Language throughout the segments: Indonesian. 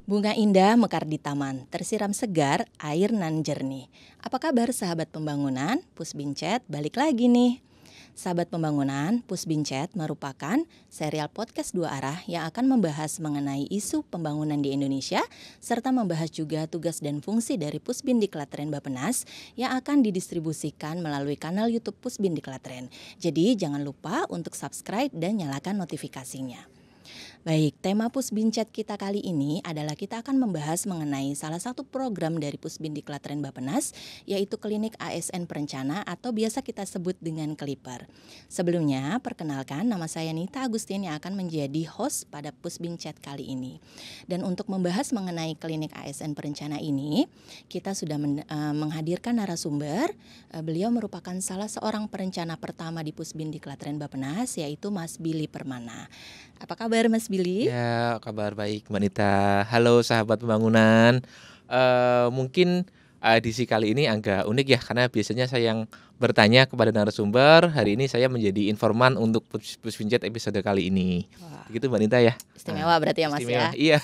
Bunga indah mekar di taman, tersiram segar, air nan jernih. Apa kabar sahabat pembangunan? Pusbincet balik lagi nih. Sahabat pembangunan, Pusbincet merupakan serial podcast dua arah yang akan membahas mengenai isu pembangunan di Indonesia, serta membahas juga tugas dan fungsi dari Pusbindiklatren Bappenas yang akan didistribusikan melalui kanal YouTube Pusbindiklatren. Jadi jangan lupa untuk subscribe dan nyalakan notifikasinya. Baik, tema Pusbincet kita kali ini adalah kita akan membahas mengenai salah satu program dari Pusbindiklatren Bappenas, yaitu Klinik ASN Perencana atau biasa kita sebut dengan Kliper. Sebelumnya, perkenalkan nama saya Nita Agustin yang akan menjadi host pada Pusbincet kali ini. Dan untuk membahas mengenai Klinik ASN Perencana ini, kita sudah menghadirkan narasumber. Beliau merupakan salah seorang perencana pertama di Pusbindiklatren Bappenas, yaitu Mas Billy Permana. Apa kabar Mas Billy? Ya, kabar baik Mbak Nita. Halo sahabat pembangunan. Mungkin edisi kali ini agak unik ya, karena biasanya saya yang bertanya kepada narasumber. Hari ini saya menjadi informan untuk Pusbincet episode kali ini. Wah. Begitu Mbak Nita ya. Istimewa berarti ya Mas istimewa, ya? Iya.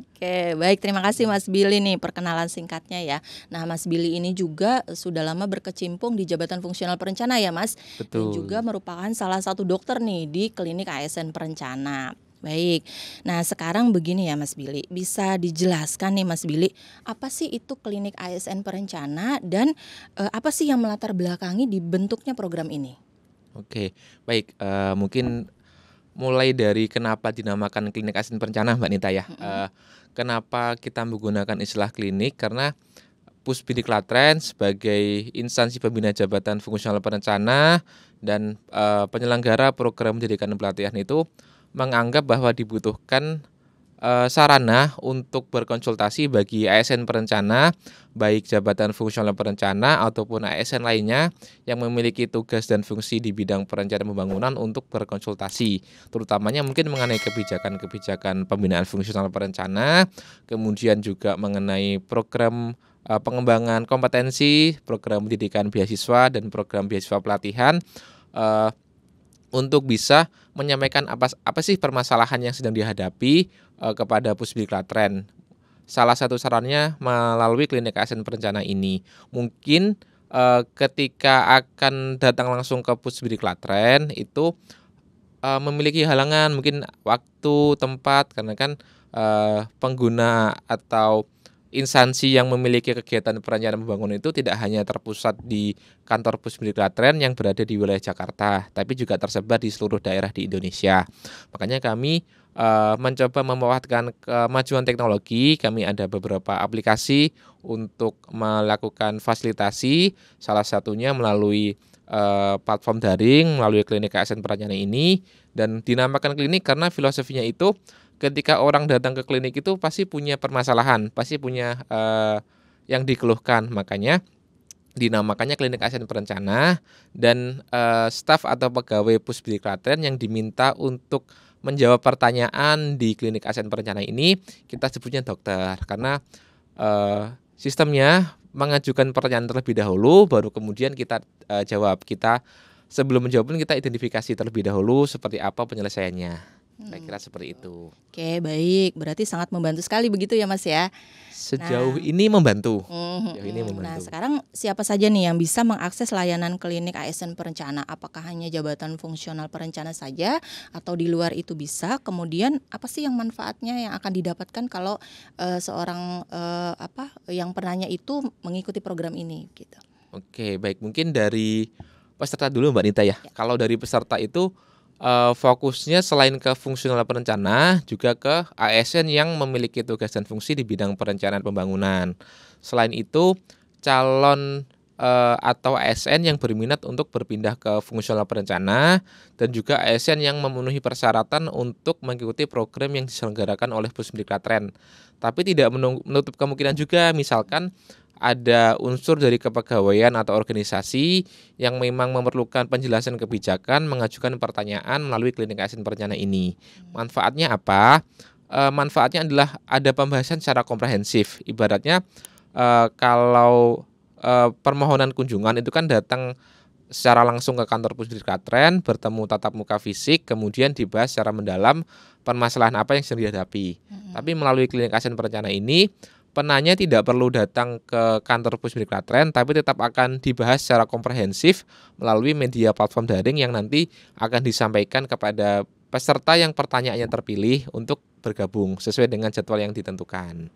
Oke, baik, terima kasih Mas Billy nih perkenalan singkatnya ya. Nah, Mas Billy ini juga sudah lama berkecimpung di Jabatan Fungsional Perencana ya Mas. Dan Betul. juga merupakan salah satu dokter nih di Klinik ASN Perencana. Baik, nah sekarang begini ya Mas Billy, bisa dijelaskan nih Mas Billy, apa sih itu Klinik ASN Perencana dan apa sih yang melatar belakangi dibentuknya program ini? Oke, baik. Mungkin mulai dari kenapa dinamakan Klinik ASN Perencana Mbak Nita ya. Kenapa kita menggunakan istilah klinik? Karena Pusbindiklatren sebagai instansi pembina Jabatan Fungsional Perencana dan penyelenggara program pendidikan dan pelatihan itu menganggap bahwa dibutuhkan sarana untuk berkonsultasi bagi ASN perencana, baik Jabatan Fungsional Perencana ataupun ASN lainnya yang memiliki tugas dan fungsi di bidang perencanaan pembangunan untuk berkonsultasi, terutamanya mungkin mengenai kebijakan pembinaan fungsional perencana, kemudian juga mengenai program pengembangan kompetensi, program pendidikan beasiswa dan program beasiswa pelatihan, untuk bisa menyampaikan apa sih permasalahan yang sedang dihadapi kepada Pusbindiklatren. Salah satu sarannya melalui Klinik ASN Perencana ini. Mungkin ketika akan datang langsung ke Pusbindiklatren itu memiliki halangan, mungkin waktu, tempat, karena kan pengguna atau instansi yang memiliki kegiatan perencanaan pembangunan itu tidak hanya terpusat di kantor Pusbindiklatren yang berada di wilayah Jakarta, tapi juga tersebar di seluruh daerah di Indonesia. Makanya kami mencoba memanfaatkan kemajuan teknologi. Kami ada beberapa aplikasi untuk melakukan fasilitasi, salah satunya melalui platform daring, melalui Klinik ASN Perencana ini. Dan dinamakan klinik karena filosofinya itu ketika orang datang ke klinik itu pasti punya permasalahan, pasti punya yang dikeluhkan. Makanya dinamakannya Klinik ASN Perencana, dan staf atau pegawai Pusbindiklatren yang diminta untuk menjawab pertanyaan di Klinik ASN Perencana ini kita sebutnya dokter, karena sistemnya mengajukan pertanyaan terlebih dahulu, baru kemudian kita jawab. Kita sebelum menjawab pun kita identifikasi terlebih dahulu seperti apa penyelesaiannya. Saya kira seperti itu. Oke, baik. Berarti sangat membantu sekali begitu ya Mas ya? Sejauh ini membantu. Nah, sekarang siapa saja nih yang bisa mengakses layanan Klinik ASN Perencana? Apakah hanya Jabatan Fungsional Perencana saja atau di luar itu bisa? Kemudian apa sih yang manfaatnya yang akan didapatkan kalau seorang yang penanya itu mengikuti program ini gitu? Oke, baik. Mungkin dari peserta dulu Mbak Nita ya. Kalau dari peserta itu fokusnya selain ke fungsional perencana juga ke ASN yang memiliki tugas dan fungsi di bidang perencanaan pembangunan. Selain itu, calon atau ASN yang berminat untuk berpindah ke fungsional perencana dan juga ASN yang memenuhi persyaratan untuk mengikuti program yang diselenggarakan oleh Pusdiklatren. Tapi tidak menutup kemungkinan juga misalkan ada unsur dari kepegawaian atau organisasi yang memang memerlukan penjelasan kebijakan mengajukan pertanyaan melalui klinik ASN perencana ini. Manfaatnya apa? Manfaatnya adalah ada pembahasan secara komprehensif. Ibaratnya kalau permohonan kunjungan itu kan datang secara langsung ke kantor Pusdiklatren, bertemu tatap muka fisik, kemudian dibahas secara mendalam permasalahan apa yang sedang dihadapi. Tapi melalui klinik ASN perencana ini, penanya tidak perlu datang ke kantor Pusdiklatren, tapi tetap akan dibahas secara komprehensif melalui media platform daring yang nanti akan disampaikan kepada peserta yang pertanyaannya terpilih untuk bergabung sesuai dengan jadwal yang ditentukan.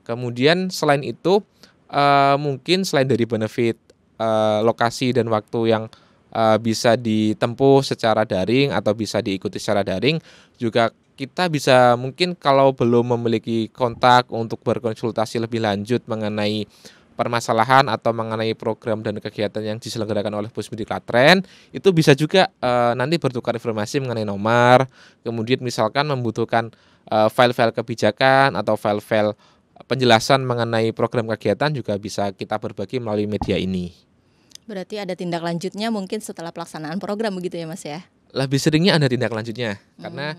Kemudian selain itu, mungkin selain dari benefit lokasi dan waktu yang bisa ditempuh secara daring atau bisa diikuti secara daring, juga kita bisa mungkin kalau belum memiliki kontak untuk berkonsultasi lebih lanjut mengenai permasalahan atau mengenai program dan kegiatan yang diselenggarakan oleh Pusdiklatren, itu bisa juga nanti bertukar informasi mengenai nomor, kemudian misalkan membutuhkan file-file kebijakan atau file-file penjelasan mengenai program kegiatan juga bisa kita berbagi melalui media ini. Berarti ada tindak lanjutnya mungkin setelah pelaksanaan program begitu ya Mas ya? Lebih seringnya ada tindak lanjutnya karena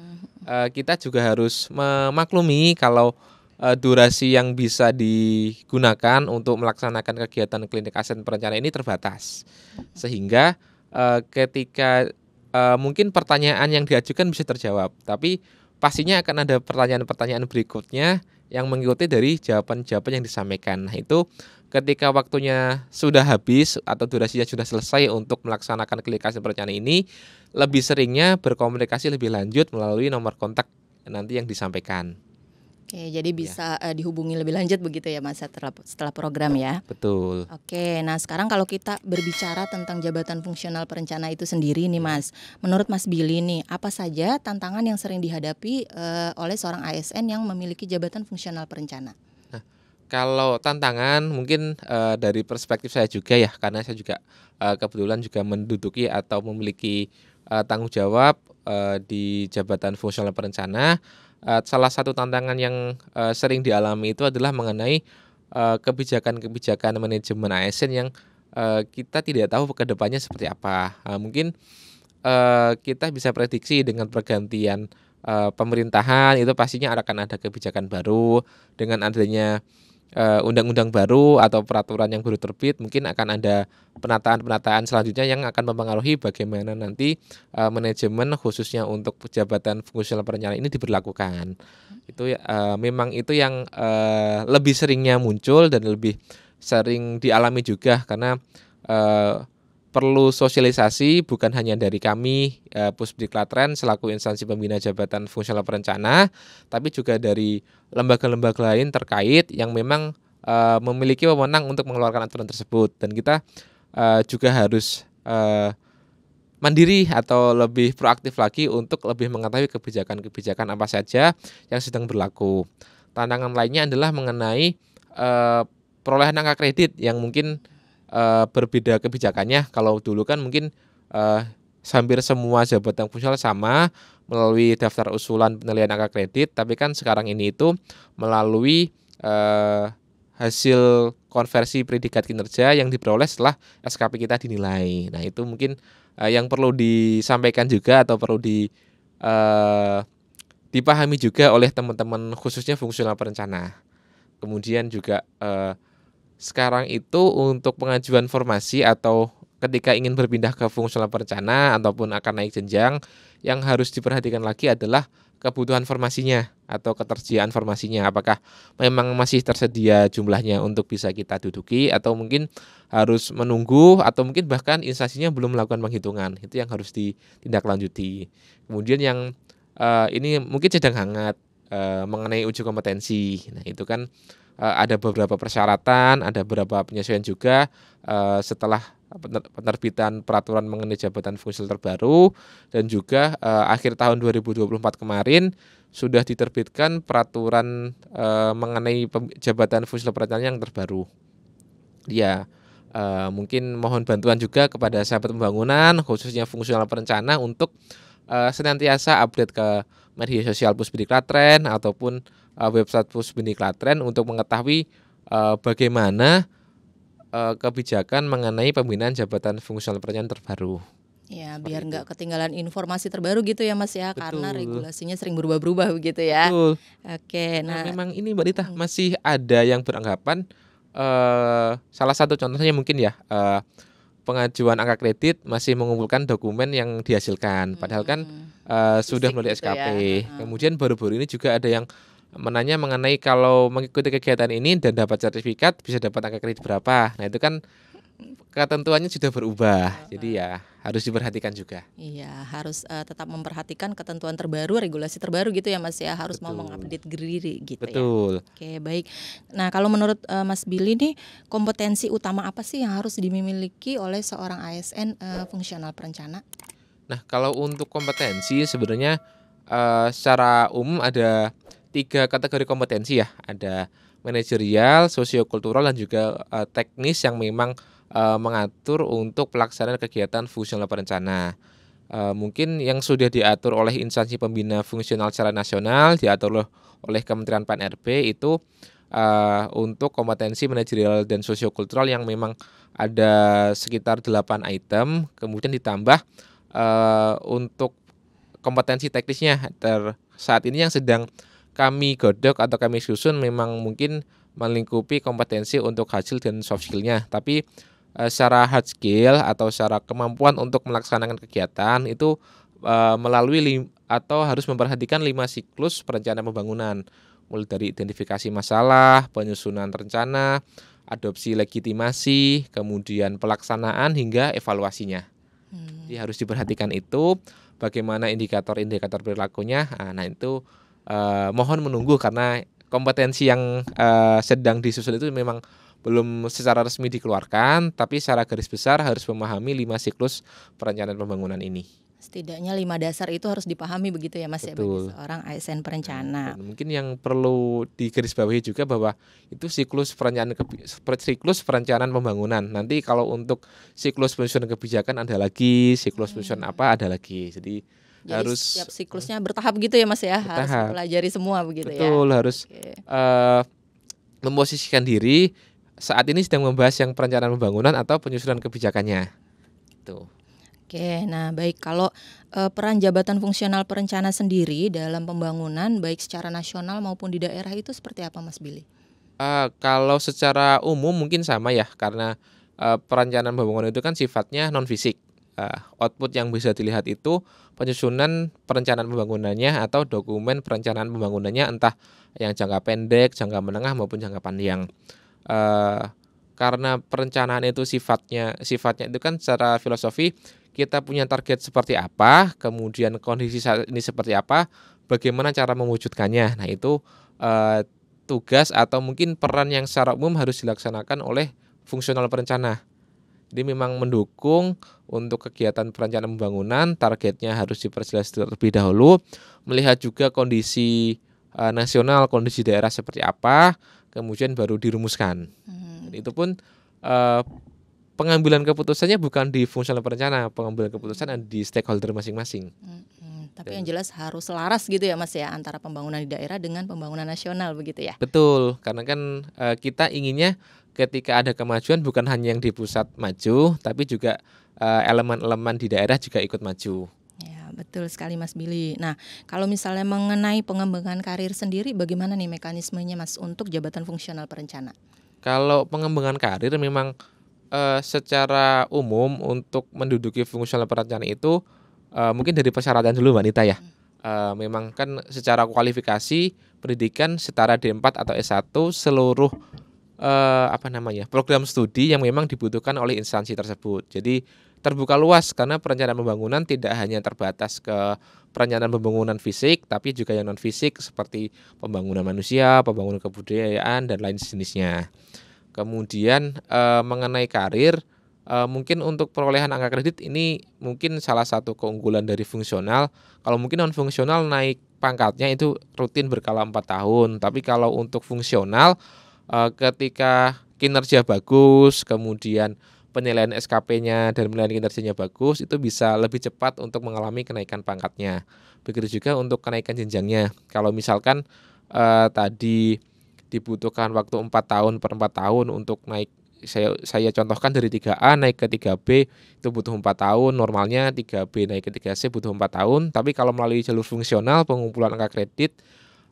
kita juga harus memaklumi kalau durasi yang bisa digunakan untuk melaksanakan kegiatan klinik ASN perencana ini terbatas. Sehingga ketika mungkin pertanyaan yang diajukan bisa terjawab, tapi pastinya akan ada pertanyaan-pertanyaan berikutnya yang mengikuti dari jawaban-jawaban yang disampaikan. Nah, itu ketika waktunya sudah habis atau durasinya sudah selesai untuk melaksanakan klinik ASN perencana ini, lebih seringnya berkomunikasi lebih lanjut melalui nomor kontak nanti yang disampaikan. Oke, jadi bisa dihubungi lebih lanjut begitu ya Mas setelah program ya. Betul. Oke, nah sekarang kalau kita berbicara tentang jabatan fungsional perencana itu sendiri nih Mas, menurut Mas Billy nih, apa saja tantangan yang sering dihadapi oleh seorang ASN yang memiliki jabatan fungsional perencana? Kalau tantangan mungkin dari perspektif saya juga ya, karena saya juga kebetulan juga menduduki atau memiliki tanggung jawab di jabatan fungsional perencana. Salah satu tantangan yang sering dialami itu adalah mengenai kebijakan-kebijakan manajemen ASN yang kita tidak tahu ke depannya seperti apa. Mungkin kita bisa prediksi dengan pergantian pemerintahan itu pastinya akan ada kebijakan baru, dengan adanya undang-undang baru atau peraturan yang baru terbit, mungkin akan ada penataan-penataan selanjutnya yang akan mempengaruhi bagaimana nanti manajemen khususnya untuk jabatan fungsional perencana ini diberlakukan. Itu memang itu yang lebih seringnya muncul dan lebih sering dialami juga karena perlu sosialisasi bukan hanya dari kami Pusdiklatren selaku instansi pembina jabatan fungsional perencana, tapi juga dari lembaga-lembaga lain terkait yang memang memiliki wewenang untuk mengeluarkan aturan tersebut, dan kita juga harus mandiri atau lebih proaktif lagi untuk lebih mengetahui kebijakan-kebijakan apa saja yang sedang berlaku. Tantangan lainnya adalah mengenai perolehan angka kredit yang mungkin berbeda kebijakannya. Kalau dulu kan mungkin hampir semua jabatan fungsional sama melalui daftar usulan penilaian angka kredit, tapi kan sekarang ini itu melalui hasil konversi predikat kinerja yang diperoleh setelah SKP kita dinilai. Nah, itu mungkin yang perlu disampaikan juga atau perlu dipahami juga oleh teman-teman khususnya fungsional perencana. Kemudian juga sekarang itu untuk pengajuan formasi atau ketika ingin berpindah ke fungsional perencana ataupun akan naik jenjang, yang harus diperhatikan lagi adalah kebutuhan formasinya atau ketersediaan formasinya. Apakah memang masih tersedia jumlahnya untuk bisa kita duduki atau mungkin harus menunggu atau mungkin bahkan instansinya belum melakukan penghitungan. Itu yang harus ditindaklanjuti. Kemudian yang ini mungkin sedang hangat mengenai uji kompetensi. Nah, itu kan ada beberapa persyaratan, ada beberapa penyesuaian juga setelah penerbitan peraturan mengenai jabatan fungsional terbaru, dan juga akhir tahun 2024 kemarin sudah diterbitkan peraturan mengenai jabatan fungsional perencana yang terbaru. Ya, Mungkin mohon bantuan juga kepada sahabat pembangunan, khususnya fungsional perencana untuk senantiasa update ke media sosial Pusbidik Klatren ataupun website Pusbidik Klatren untuk mengetahui bagaimana kebijakan mengenai pembinaan jabatan fungsional perencana terbaru. Ya, Seperti biar itu. nggak ketinggalan informasi terbaru gitu ya Mas ya, karena Betul, regulasinya sering berubah-berubah begitu ya. betul. Oke, Nah, nah memang ini Mbak Dita, mhm, masih ada yang beranggapan, salah satu contohnya mungkin ya, pengajuan angka kredit masih mengumpulkan dokumen yang dihasilkan, padahal kan, sudah fisik melalui gitu SKP. ya, heeh. Kemudian baru-baru ini juga ada yang menanya mengenai kalau mengikuti kegiatan ini dan dapat sertifikat bisa dapat angka kredit berapa. Nah, itu kan ketentuannya sudah berubah, jadi ya harus diperhatikan juga. Iya, harus, tetap memperhatikan ketentuan terbaru, regulasi terbaru gitu ya, Mas, ya, harus mau Betul, mengupdate diri gitu ya. betul. Oke, baik. Nah, kalau menurut, Mas Billy nih, kompetensi utama apa sih yang harus dimiliki oleh seorang ASN, fungsional perencana? Nah, kalau untuk kompetensi sebenarnya, secara umum ada 3 kategori kompetensi ya, ada manajerial, sosiokultural, dan juga, teknis yang memang, mengatur untuk pelaksanaan kegiatan fungsional perencana. Mungkin yang sudah diatur oleh instansi pembina fungsional secara nasional, diatur oleh Kementerian PAN-RB itu, untuk kompetensi manajerial dan sosiokultural yang memang ada sekitar 8 item, kemudian ditambah untuk kompetensi teknisnya saat ini yang sedang kami godok atau kami susun memang mungkin melingkupi kompetensi untuk hard skill dan soft skill-nya. Tapi secara hard skill atau secara kemampuan untuk melaksanakan kegiatan itu melalui atau harus memperhatikan 5 siklus perencanaan pembangunan. Mulai dari identifikasi masalah, penyusunan rencana, adopsi legitimasi, kemudian pelaksanaan hingga evaluasinya. Jadi Mmm, harus diperhatikan itu, bagaimana indikator-indikator perilakunya. Nah itu, mohon menunggu karena kompetensi yang, sedang disusun itu memang belum secara resmi dikeluarkan, tapi secara garis besar harus memahami 5 siklus perencanaan pembangunan ini. setidaknya 5 dasar itu harus dipahami begitu ya, Mas, ya, bagi Betul. seorang ASN Nah, perencana. dan mungkin yang perlu digarisbawahi juga bahwa itu siklus perencanaan pembangunan. Nanti kalau untuk siklus penyusunan kebijakan ada lagi, siklus penyusunan Mmm, apa ada lagi. Jadi jadi harus setiap siklusnya bertahap gitu ya, Mas, ya, harus bertahap. dipelajari semua begitu ya? Betul, harus, Oke. eee, memposisikan diri saat ini sedang membahas yang perencanaan pembangunan atau penyusunan kebijakannya, gitu. Oke, nah baik kalau, peran jabatan fungsional perencana sendiri dalam pembangunan baik secara nasional maupun di daerah itu seperti apa Mas Billy? Kalau secara umum mungkin sama ya, karena, perencanaan pembangunan itu kan sifatnya non fisik. Output yang bisa dilihat itu penyusunan perencanaan pembangunannya atau dokumen perencanaan pembangunannya, entah yang jangka pendek, jangka menengah, maupun jangka panjang. Eee, karena perencanaan itu sifatnya itu kan secara filosofi kita punya target seperti apa, kemudian kondisi saat ini seperti apa, bagaimana cara mewujudkannya. Nah itu, eee, tugas atau mungkin peran yang secara umum harus dilaksanakan oleh fungsional perencana. Jadi memang mendukung untuk kegiatan perencanaan pembangunan, targetnya harus diperjelas terlebih dahulu, melihat juga kondisi, nasional, kondisi daerah seperti apa, kemudian baru dirumuskan. Dan Mmm, itu pun, eee, pengambilan keputusannya bukan di fungsional perencana, pengambilan keputusan ada di stakeholder masing-masing. tapi yang Dan jelas harus selaras gitu ya Mas ya antara pembangunan di daerah dengan pembangunan nasional begitu ya? betul, karena kan, kita inginnya ketika ada kemajuan bukan hanya yang di pusat maju, tapi juga, elemen-elemen di daerah juga ikut maju. Ya betul sekali Mas Billy. Nah kalau misalnya mengenai pengembangan karir sendiri bagaimana nih mekanismenya Mas untuk jabatan fungsional perencana? Kalau pengembangan karir memang, secara umum untuk menduduki fungsional perencanaan itu, mungkin dari persyaratan dulu Mbak Nita ya. Memang kan secara kualifikasi pendidikan setara D4 atau S1 seluruh, apa namanya, program studi yang memang dibutuhkan oleh instansi tersebut. Jadi terbuka luas karena perencanaan pembangunan tidak hanya terbatas ke perencanaan pembangunan fisik, tapi juga yang non fisik seperti pembangunan manusia, pembangunan kebudayaan dan lain jenisnya. Kemudian, mengenai karir, mungkin untuk perolehan angka kredit ini mungkin salah satu keunggulan dari fungsional. Kalau mungkin non fungsional naik pangkatnya itu rutin berkala 4 tahun, tapi kalau untuk fungsional, ketika kinerja bagus, kemudian penilaian SKP-nya dan penilaian kinerjanya bagus, itu bisa lebih cepat untuk mengalami kenaikan pangkatnya. Begitu juga untuk kenaikan jenjangnya. Kalau misalkan tadi dibutuhkan waktu 4 tahun per 4 tahun untuk naik, saya contohkan dari 3A naik ke 3B itu butuh 4 tahun, normalnya 3B naik ke 3C butuh 4 tahun, tapi kalau melalui jalur fungsional pengumpulan angka kredit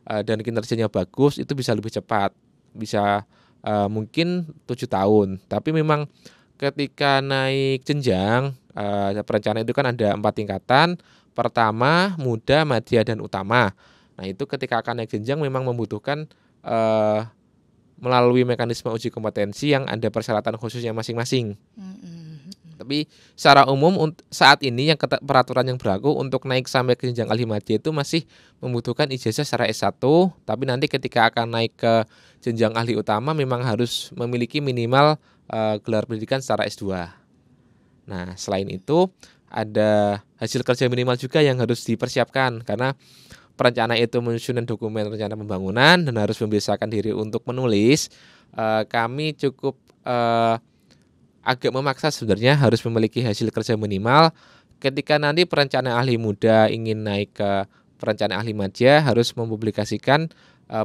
dan kinerjanya bagus itu bisa lebih cepat, bisa mungkin 7 tahun. Tapi memang ketika naik jenjang, perencanaan itu kan ada 4 tingkatan, pertama, muda, madya, dan utama. Nah itu ketika akan naik jenjang memang membutuhkan eh, melalui mekanisme uji kompetensi yang ada persyaratan khususnya masing-masing. Tapi secara umum saat ini yang peraturan yang berlaku untuk naik sampai ke jenjang ahli madya itu masih membutuhkan ijazah secara S1, tapi nanti ketika akan naik ke jenjang ahli utama memang harus memiliki minimal gelar pendidikan secara S2. Nah, selain itu ada hasil kerja minimal juga yang harus dipersiapkan karena perencana itu menyusun dokumen rencana pembangunan dan harus membiasakan diri untuk menulis. Kami cukup agak memaksa sebenarnya harus memiliki hasil kerja minimal. Ketika nanti perencana ahli muda ingin naik ke perencana ahli madya harus mempublikasikan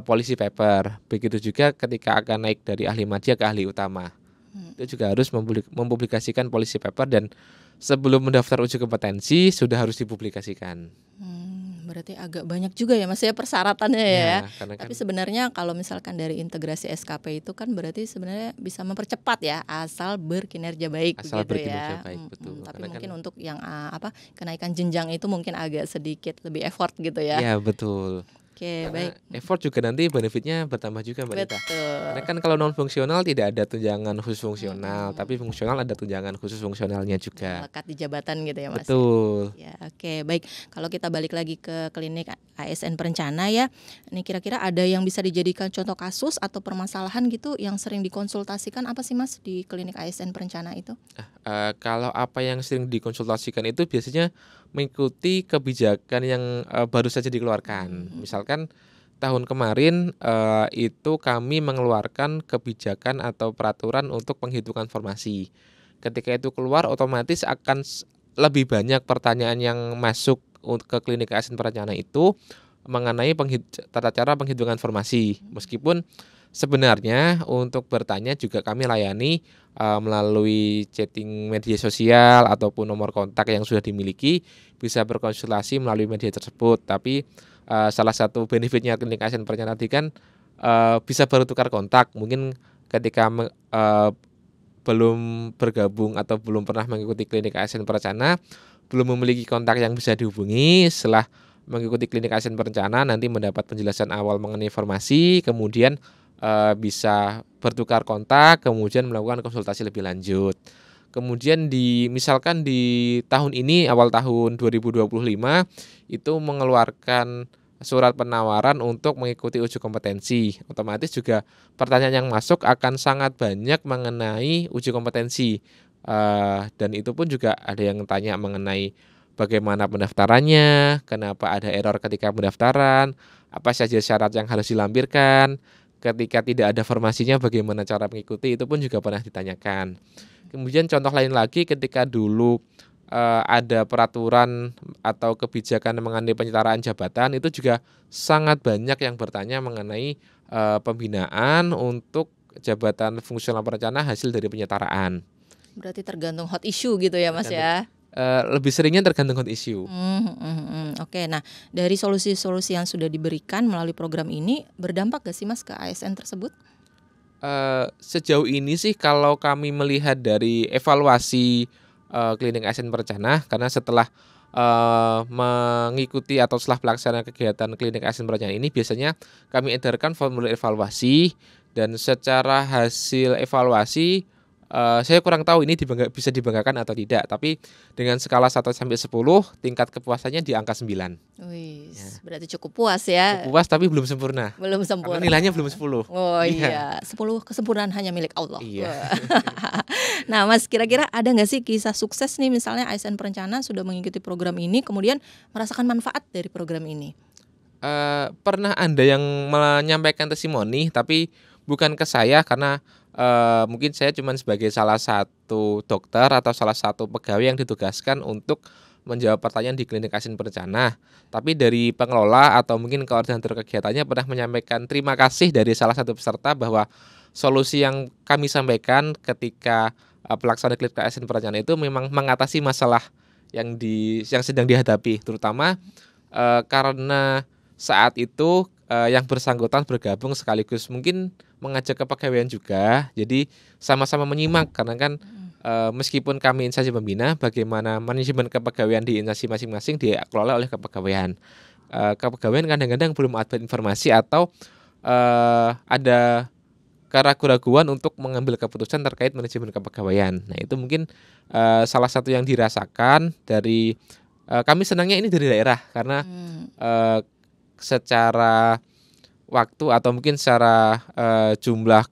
policy paper. Begitu juga ketika akan naik dari ahli madya ke ahli utama. Itu juga harus mempublikasikan policy paper dan sebelum mendaftar uji kompetensi sudah harus dipublikasikan. Berarti agak banyak juga ya Mas ya persyaratannya ya. Karena Tapi sebenarnya kalau misalkan dari integrasi SKP itu kan berarti sebenarnya bisa mempercepat ya asal berkinerja baik asal begitu berkinerja ya. baik, betul. Tapi Karena mungkin untuk yang kenaikan jenjang itu mungkin agak sedikit lebih effort gitu ya. Iya betul. Oke, Karena baik. effort juga nanti benefitnya bertambah juga Mbak Rita. Karena kan kalau non fungsional tidak ada tunjangan khusus fungsional, tapi fungsional ada tunjangan khusus fungsionalnya juga. Lekat di jabatan gitu ya Mas. Betul. Ya, oke, baik. Kalau kita balik lagi ke klinik ASN Perencana ya, ini kira-kira ada yang bisa dijadikan contoh kasus atau permasalahan gitu yang sering dikonsultasikan apa sih Mas di klinik ASN Perencana itu? Kalau apa yang sering dikonsultasikan itu biasanya mengikuti kebijakan yang baru saja dikeluarkan. Misalkan tahun kemarin itu kami mengeluarkan kebijakan atau peraturan untuk penghitungan formasi. Ketika itu keluar otomatis akan lebih banyak pertanyaan yang masuk ke klinik ASN Perencana itu mengenai tata cara penghitungan formasi. Meskipun sebenarnya untuk bertanya juga kami layani melalui chatting media sosial ataupun nomor kontak yang sudah dimiliki, bisa berkonsultasi melalui media tersebut. Tapi salah satu benefitnya klinik ASN Perencana tadi kan bisa bertukar kontak. Mungkin ketika belum bergabung atau belum pernah mengikuti klinik ASN Perencana, belum memiliki kontak yang bisa dihubungi, setelah mengikuti klinik ASN Perencana nanti mendapat penjelasan awal mengenai informasi, kemudian bisa bertukar kontak, kemudian melakukan konsultasi lebih lanjut. Kemudian misalkan di tahun ini awal tahun 2025 itu mengeluarkan surat penawaran untuk mengikuti uji kompetensi. Otomatis juga pertanyaan yang masuk akan sangat banyak mengenai uji kompetensi. Dan itu pun juga ada yang tanya mengenai bagaimana pendaftarannya, kenapa ada error ketika pendaftaran, apa saja syarat yang harus dilampirkan, ketika tidak ada formasinya bagaimana cara mengikuti, itu pun juga pernah ditanyakan. Kemudian contoh lain lagi ketika dulu ada peraturan atau kebijakan mengenai penyetaraan jabatan, itu juga sangat banyak yang bertanya mengenai pembinaan untuk jabatan fungsional perencana hasil dari penyetaraan. Berarti tergantung hot issue gitu ya Mas ya. Lebih seringnya tergantung hot issue. Oke, nah dari solusi-solusi yang sudah diberikan melalui program ini berdampak gak sih Mas ke ASN tersebut? Sejauh ini sih kalau kami melihat dari evaluasi klinik ASN Perencana, karena setelah mengikuti atau setelah pelaksanaan kegiatan klinik ASN Perencana ini biasanya kami edarkan formulir evaluasi, dan secara hasil evaluasi saya kurang tahu ini bisa dibanggakan atau tidak, tapi dengan skala 1 sampai 10 tingkat kepuasannya di angka 9. Wih, ya. Berarti cukup puas ya. Cukup puas tapi belum sempurna. Belum sempurna. Karena nilainya belum 10. Oh iya, 10 kesempurnaan hanya milik Allah. Iya. Nah Mas, kira-kira ada nggak sih kisah sukses nih misalnya ASN Perencana sudah mengikuti program ini kemudian merasakan manfaat dari program ini? Pernah ada yang menyampaikan testimoni tapi bukan ke saya, karena mungkin saya cuma sebagai salah satu dokter atau salah satu pegawai yang ditugaskan untuk menjawab pertanyaan di klinik ASN berencana. Tapi dari pengelola atau mungkin koordinator kegiatannya pernah menyampaikan terima kasih dari salah satu peserta bahwa solusi yang kami sampaikan ketika pelaksanaan klinik ASN berencana itu memang mengatasi masalah yang sedang dihadapi, terutama karena saat itu yang bersangkutan bergabung sekaligus mungkin mengajak kepegawaian juga. Jadi sama-sama menyimak karena kan meskipun kami instansi pembina, bagaimana manajemen kepegawaian di instansi masing-masing dikelola oleh kepegawaian. Kepegawaian kadang-kadang belum ada informasi atau ada keraguan-raguan untuk mengambil keputusan terkait manajemen kepegawaian. Nah, itu mungkin salah satu yang dirasakan dari kami senangnya ini dari daerah karena secara waktu atau mungkin secara jumlah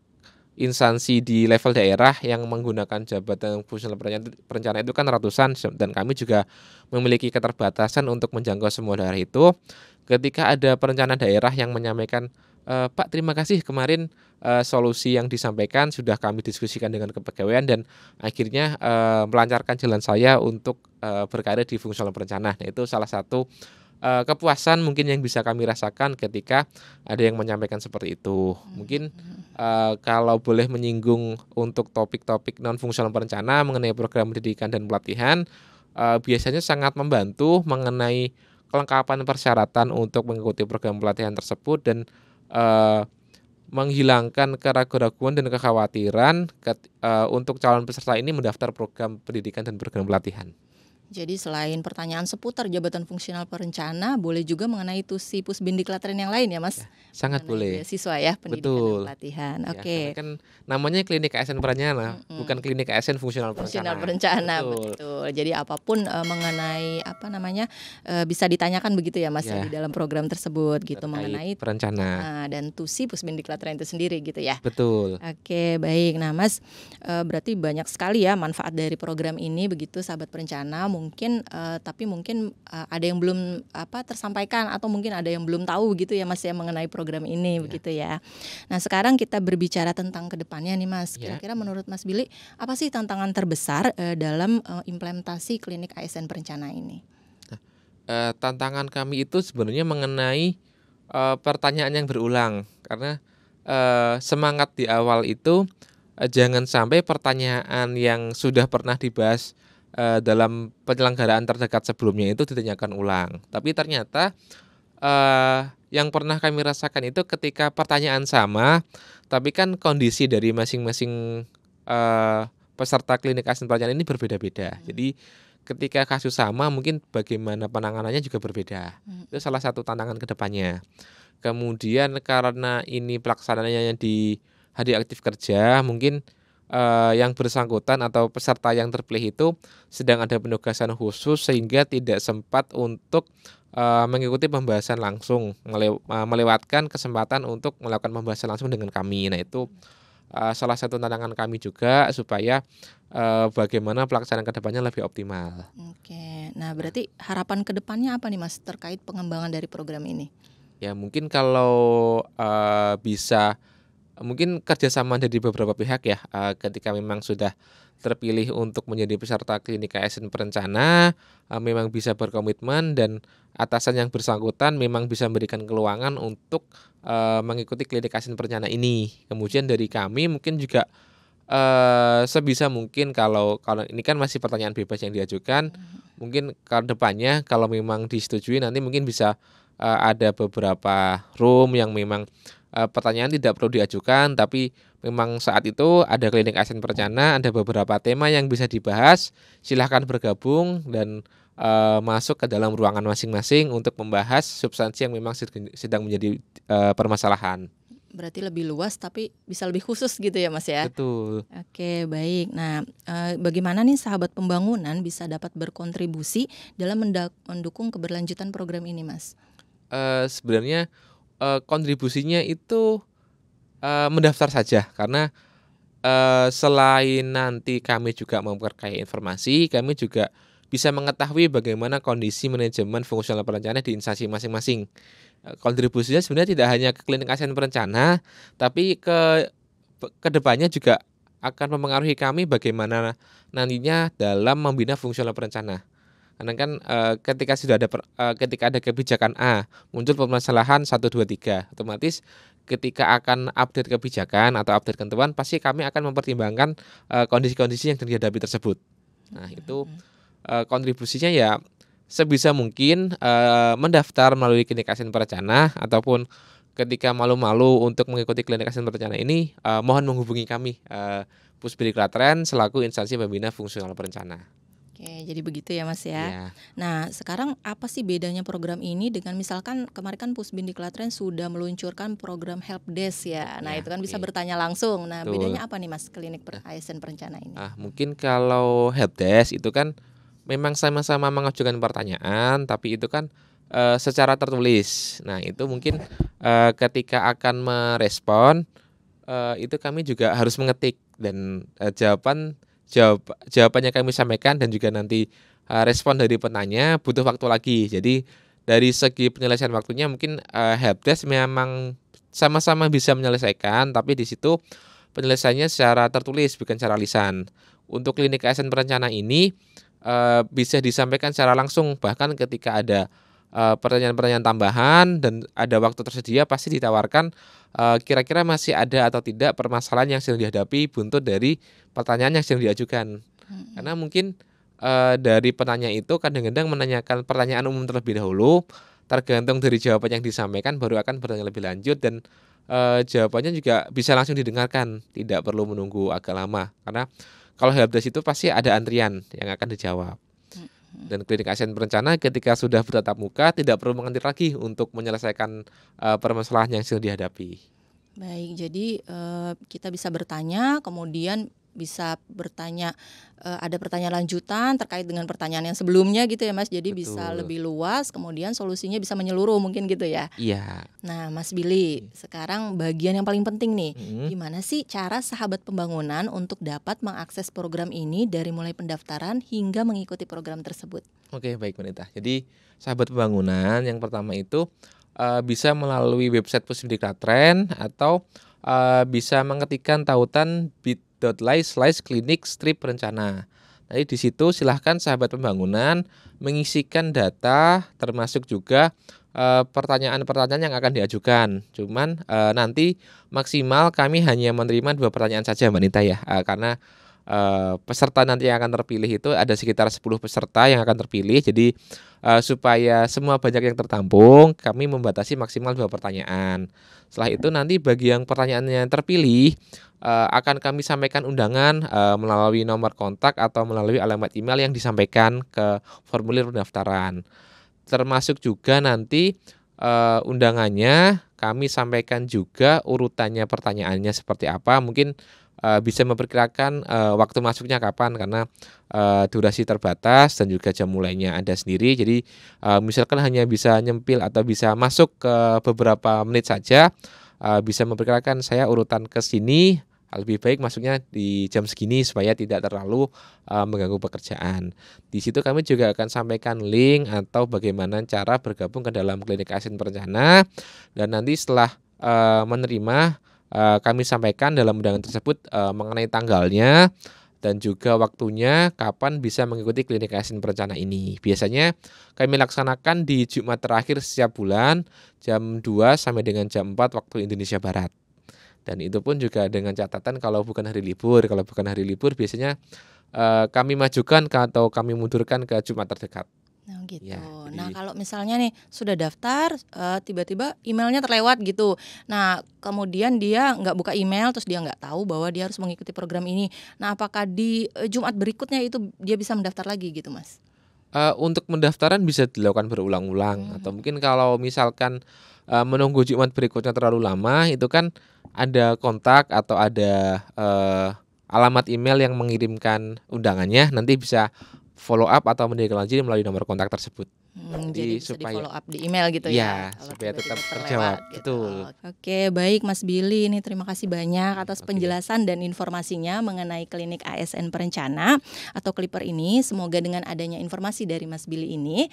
instansi di level daerah yang menggunakan jabatan fungsional perencana itu kan ratusan, dan kami juga memiliki keterbatasan untuk menjangkau semua daerah itu. Ketika ada perencana daerah yang menyampaikan, Pak, terima kasih kemarin solusi yang disampaikan sudah kami diskusikan dengan kepegawaian dan akhirnya melancarkan jalan saya untuk berkarir di fungsional perencana. Nah, itu salah satu kepuasan mungkin yang bisa kami rasakan ketika ada yang menyampaikan seperti itu. Mungkin kalau boleh menyinggung untuk topik-topik non fungsional perencana mengenai program pendidikan dan pelatihan, biasanya sangat membantu mengenai kelengkapan persyaratan untuk mengikuti program pelatihan tersebut dan menghilangkan keraguan-raguan dan kekhawatiran untuk calon peserta ini mendaftar program pendidikan dan program pelatihan. Jadi selain pertanyaan seputar jabatan fungsional perencana, boleh juga mengenai TUSI Pusbindiklatren yang lain ya, Mas? Sangat boleh. Siswa ya, pendidikan dan pelatihan. Ya, Oke. kan namanya klinik ASN perencana, bukan klinik ASN fungsional perencana. Fungsional perencana, betul. Jadi apapun mengenai bisa ditanyakan begitu ya, Mas, ya, di dalam program tersebut gitu mengenai perencana. Dan TUSI Pusbindiklatren itu sendiri gitu ya. Betul. Oke, baik. Nah, Mas, berarti banyak sekali ya manfaat dari program ini begitu, sahabat perencana. Tapi mungkin ada yang belum tersampaikan atau mungkin ada yang belum tahu gitu ya, Mas, ya, mengenai program ini begitu ya. Nah, sekarang kita berbicara tentang kedepannya nih, Mas. Kira-kira menurut Mas Billy apa sih tantangan terbesar dalam implementasi klinik ASN perencana ini? Tantangan kami itu sebenarnya mengenai pertanyaan yang berulang karena semangat di awal itu jangan sampai pertanyaan yang sudah pernah dibahas dalam penyelenggaraan terdekat sebelumnya itu ditanyakan ulang. Tapi ternyata yang pernah kami rasakan itu ketika pertanyaan sama, tapi kan kondisi dari masing-masing peserta klinik ASN perencana ini berbeda-beda. Jadi ketika kasus sama mungkin bagaimana penanganannya juga berbeda. Itu salah satu tantangan ke depannya. Kemudian karena ini pelaksanaannya di hari aktif kerja, mungkin yang bersangkutan atau peserta yang terpilih itu sedang ada penugasan khusus sehingga tidak sempat untuk mengikuti pembahasan langsung, melewatkan kesempatan untuk melakukan pembahasan langsung dengan kami. Nah, itu salah satu tantangan kami juga supaya bagaimana pelaksanaan ke depannya lebih optimal. Oke, nah berarti harapan ke depannya apa nih, Mas, terkait pengembangan dari program ini? Ya mungkin kalau bisa mungkin kerjasama dari beberapa pihak ya, ketika memang sudah terpilih untuk menjadi peserta klinik ASN perencana, memang bisa berkomitmen dan atasan yang bersangkutan memang bisa memberikan keluangan untuk mengikuti klinik ASN perencana ini. Kemudian dari kami mungkin juga sebisa mungkin kalau ini kan masih pertanyaan bebas yang diajukan, mungkin ke depannya kalau memang disetujui nanti mungkin bisa ada beberapa room yang memang pertanyaan tidak perlu diajukan, tapi memang saat itu ada klinik ASN perencana, ada beberapa tema yang bisa dibahas. Silahkan bergabung dan masuk ke dalam ruangan masing-masing untuk membahas substansi yang memang sedang menjadi permasalahan. Berarti lebih luas tapi bisa lebih khusus gitu ya, Mas ya? Betul. Oke, baik. Nah, bagaimana nih sahabat pembangunan bisa dapat berkontribusi dalam mendukung keberlanjutan program ini, Mas? Sebenarnya kontribusinya itu mendaftar saja karena selain nanti kami juga memperkaya informasi, kami juga bisa mengetahui bagaimana kondisi manajemen fungsional perencana di instansi masing-masing. Kontribusinya sebenarnya tidak hanya ke klinik ASN perencana, tapi ke kedepannya juga akan mempengaruhi kami bagaimana nantinya dalam membina fungsional perencana. Karena kan ketika ada kebijakan A muncul permasalahan 1, 2, 3, otomatis ketika akan update kebijakan atau update ketentuan pasti kami akan mempertimbangkan kondisi-kondisi yang dihadapi tersebut. Nah itu kontribusinya ya sebisa mungkin mendaftar melalui klinik ASN perencana ataupun ketika malu-malu untuk mengikuti klinik ASN perencana ini mohon menghubungi kami Pusbidiklatren selaku instansi pembina fungsional perencana. Oke, jadi begitu ya Mas ya. Ya. Nah, sekarang apa sih bedanya program ini dengan misalkan kemarin kan Pusbidiklatren sudah meluncurkan program helpdesk ya. Nah, Ya, itu kan bisa oke. bertanya langsung. Nah, Betul. bedanya apa nih Mas klinik ASN perencana ini? Mungkin kalau helpdesk itu kan memang sama-sama mengajukan pertanyaan, tapi itu kan secara tertulis. Nah, itu mungkin ketika akan merespon itu kami juga harus mengetik dan jawabannya kami sampaikan dan juga nanti respon dari penanya butuh waktu lagi. Jadi dari segi penyelesaian waktunya mungkin helpdesk memang sama-sama bisa menyelesaikan, tapi di situ penyelesaiannya secara tertulis bukan secara lisan. Untuk klinik ASN perencana ini bisa disampaikan secara langsung, bahkan ketika ada pertanyaan-pertanyaan tambahan dan ada waktu tersedia pasti ditawarkan kira-kira masih ada atau tidak permasalahan yang sedang dihadapi buntut dari pertanyaan yang sedang diajukan. Karena mungkin dari penanya itu kadang-kadang menanyakan pertanyaan umum terlebih dahulu, tergantung dari jawaban yang disampaikan baru akan bertanya lebih lanjut dan jawabannya juga bisa langsung didengarkan, tidak perlu menunggu agak lama. Karena kalau helpdesk itu pasti ada antrian yang akan dijawab. Dan klinik ASN perencana ketika sudah bertatap muka tidak perlu mengantri lagi untuk menyelesaikan permasalahan yang sedang dihadapi. Baik, jadi kita bisa bertanya, kemudian bisa bertanya, ada pertanyaan lanjutan terkait dengan pertanyaan yang sebelumnya gitu ya Mas. Jadi bisa Betul. lebih luas, kemudian solusinya bisa menyeluruh mungkin gitu ya. Iya. Nah Mas Billy, sekarang bagian yang paling penting nih, Mm-mm. gimana sih cara sahabat pembangunan untuk dapat mengakses program ini dari mulai pendaftaran hingga mengikuti program tersebut? Oke, baik Wanita. Jadi sahabat pembangunan yang pertama itu bisa melalui website Pusbidiklatren atau bisa mengetikkan tautan bit.ly/klinik-rencana. Jadi di situ silahkan sahabat pembangunan mengisikan data termasuk juga pertanyaan-pertanyaan yang akan diajukan. Cuman nanti maksimal kami hanya menerima 2 pertanyaan saja Mbak Nita ya, karena peserta nanti yang akan terpilih itu ada sekitar 10 peserta yang akan terpilih. Jadi supaya semua banyak yang tertampung, kami membatasi maksimal 2 pertanyaan. Setelah itu nanti bagi yang pertanyaannya terpilih akan kami sampaikan undangan melalui nomor kontak atau melalui alamat email yang disampaikan ke formulir pendaftaran. Termasuk juga nanti undangannya kami sampaikan juga urutannya pertanyaannya seperti apa. Mungkin bisa memperkirakan waktu masuknya kapan karena durasi terbatas dan juga jam mulainya ada sendiri. Jadi misalkan hanya bisa nyempil atau bisa masuk ke beberapa menit saja, bisa memperkirakan saya urutan ke sini, lebih baik masuknya di jam segini supaya tidak terlalu mengganggu pekerjaan. Di situ kami juga akan sampaikan link atau bagaimana cara bergabung ke dalam klinik ASN perencana, dan nanti setelah menerima kami sampaikan dalam undangan tersebut mengenai tanggalnya dan juga waktunya kapan bisa mengikuti klinik ASN perencana ini. Biasanya kami laksanakan di Jumat terakhir setiap bulan jam 2 sampai dengan jam 4 waktu Indonesia Barat. Dan itu pun juga dengan catatan kalau bukan hari libur. Kalau bukan hari libur biasanya kami majukan atau kami mundurkan ke Jumat terdekat. Nah gitu. Ya, Nah jadi kalau misalnya nih sudah daftar, tiba-tiba emailnya terlewat gitu. Nah kemudian dia nggak buka email, terus dia nggak tahu bahwa dia harus mengikuti program ini. Nah apakah di Jumat berikutnya itu dia bisa mendaftar lagi gitu Mas? Untuk pendaftaran bisa dilakukan berulang-ulang atau mungkin kalau misalkan menunggu Jumat berikutnya terlalu lama, itu kan ada kontak atau ada alamat email yang mengirimkan undangannya, nanti bisa follow up atau menindaklanjuti melalui nomor kontak tersebut. Jadi bisa di follow up di email gitu ya, kalau supaya tetap tiba-tiba terjawab. terlewat gitu. Betul. Oke, baik Mas Billy, ini terima kasih banyak atas Oke. penjelasan dan informasinya mengenai klinik ASN Perencana atau Clipper ini. Semoga dengan adanya informasi dari Mas Billy ini,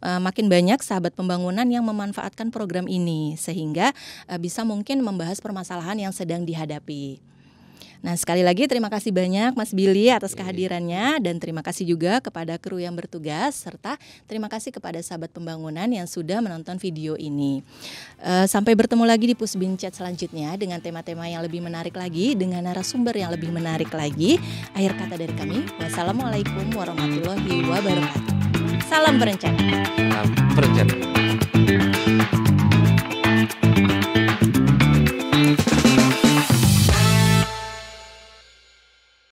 makin banyak sahabat pembangunan yang memanfaatkan program ini sehingga bisa mungkin membahas permasalahan yang sedang dihadapi. Nah, sekali lagi terima kasih banyak Mas Billy atas kehadirannya, dan terima kasih juga kepada kru yang bertugas, serta terima kasih kepada sahabat pembangunan yang sudah menonton video ini. Sampai bertemu lagi di Pusbinchat selanjutnya dengan tema-tema yang lebih menarik lagi, dengan narasumber yang lebih menarik lagi. Akhir kata dari kami, wassalamualaikum warahmatullahi wabarakatuh. Salam perencana. Perencana.